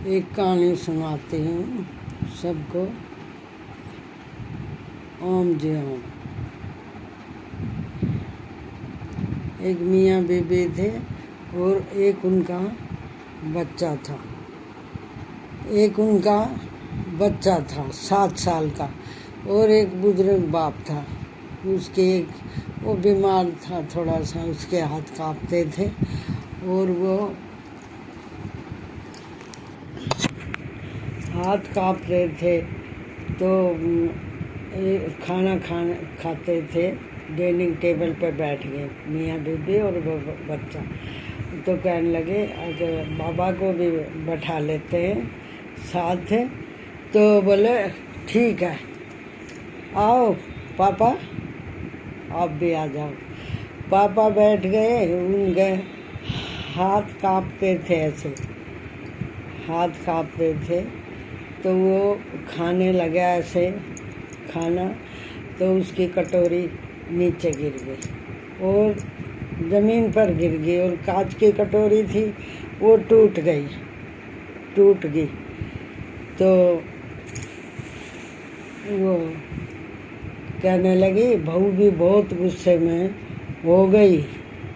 एक कहानी सुनाती हूँ सबको। ओम जी ओम। एक मियाँ बीबी थे और एक उनका बच्चा था। 7 साल का, और एक बुजुर्ग बाप था। उसके वो बीमार था थोड़ा सा, उसके हाथ कांपते थे और वो हाथ काँप रहे थे। तो खाना खाते थे। डाइनिंग टेबल पर बैठ गए मियाँ बीबी और बच्चा। तो कहने लगे अगर बाबा को भी बैठा लेते हैं साथ। तो बोले ठीक है, आओ पापा आप भी आ जाओ। पापा बैठ गए। उनके हाथ काँपते थे, ऐसे हाथ काँपते थे। तो वो खाने लगा ऐसे खाना, तो उसकी कटोरी नीचे गिर गई और ज़मीन पर गिर गई, और कांच की कटोरी थी वो टूट गई। तो वो कहने लगी, बहू भी बहुत गुस्से में हो गई,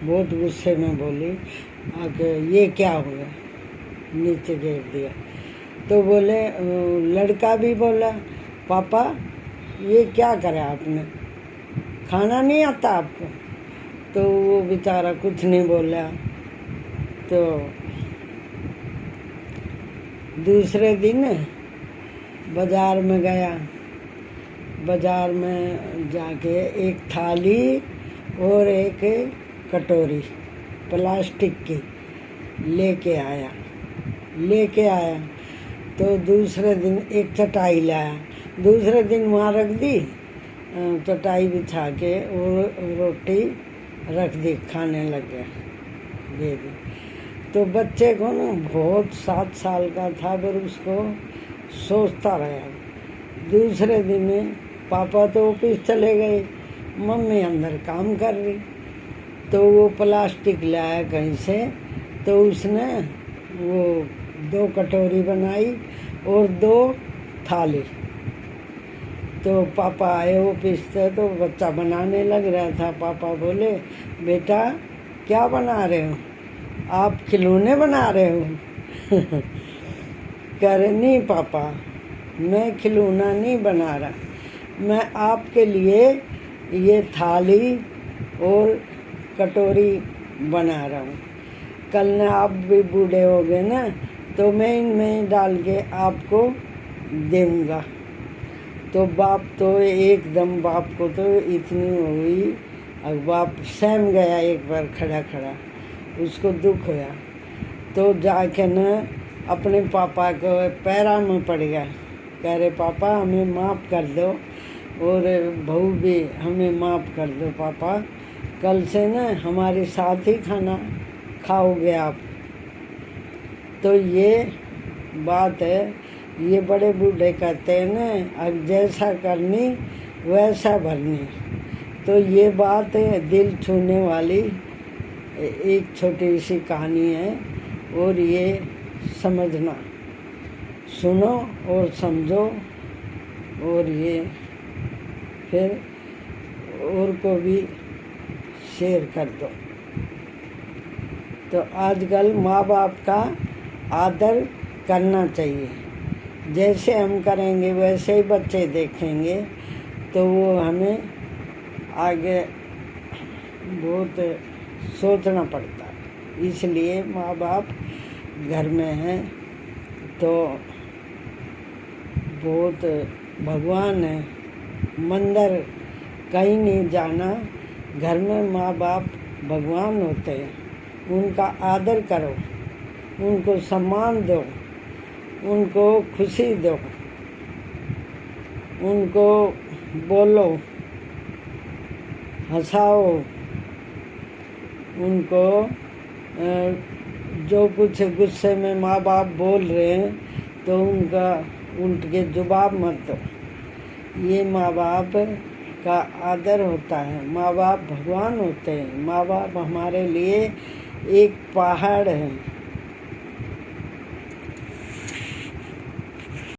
बहुत गुस्से में बोली आके ये क्या हुआ, नीचे गिर दिया। तो बोले लड़का भी बोला, पापा ये क्या करा आपने, खाना नहीं आता आपको। तो वो बेचारा कुछ नहीं बोला। तो दूसरे दिन बाजार में गया। बाजार में जाके एक थाली और एक कटोरी प्लास्टिक की लेके आया। तो दूसरे दिन एक चटाई लाया। दूसरे दिन वहाँ रख दी, चटाई बिछा के और रोटी रख दी, खाने लग गया, दे दी। तो बच्चे को ना बहुत 7 साल का था, पर उसको सोचता रहा। दूसरे दिन पापा तो ऑफिस चले गए, मम्मी अंदर काम कर रही। तो वो प्लास्टिक लाया कहीं से, तो उसने वो 2 कटोरी बनाई और 2 थाली। तो पापा आए ऑफिस से, तो बच्चा बनाने लग रहा था। पापा बोले, बेटा क्या बना रहे हो, आप खिलौने बना रहे हो? कह रहे नहीं पापा, मैं खिलौना नहीं बना रहा, मैं आपके लिए ये थाली और कटोरी बना रहा हूँ। कल न आप भी बूढ़े हो गए ना, तो मैं इनमें डाल के आपको दूँगा। तो बाप तो एकदम, बाप को तो इतनी हुई, अब बाप सहम गया एक बार खड़ा, उसको दुख होया। तो जाके न अपने पापा को पैरा में पड़ गया। कह रहे पापा हमें माफ़ कर दो, और बहू भी हमें माफ़ कर दो पापा, कल से न हमारे साथ ही खाना खाओगे आप। तो ये बात है, ये बड़े बूढ़े कहते हैं ना, अब जैसा करनी वैसा भरनी। तो ये बात है दिल छूने वाली एक छोटी सी कहानी है, और ये समझना, सुनो और समझो, और ये फिर और को भी शेयर कर दो। तो आजकल माँ बाप का आदर करना चाहिए। जैसे हम करेंगे वैसे ही बच्चे देखेंगे, तो वो हमें आगे बहुत सोचना पड़ता है। इसलिए माँ बाप घर में हैं तो बहुत भगवान है। मंदिर कहीं नहीं जाना, घर में माँ बाप भगवान होते हैं। उनका आदर करो, उनको सम्मान दो, उनको खुशी दो, उनको बोलो, हंसाओ, उनको जो कुछ गुस्से में माँ बाप बोल रहे हैं तो उनके जवाब मत दो। ये माँ बाप का आदर होता है। माँ बाप भगवान होते हैं। माँ बाप हमारे लिए एक पहाड़ है।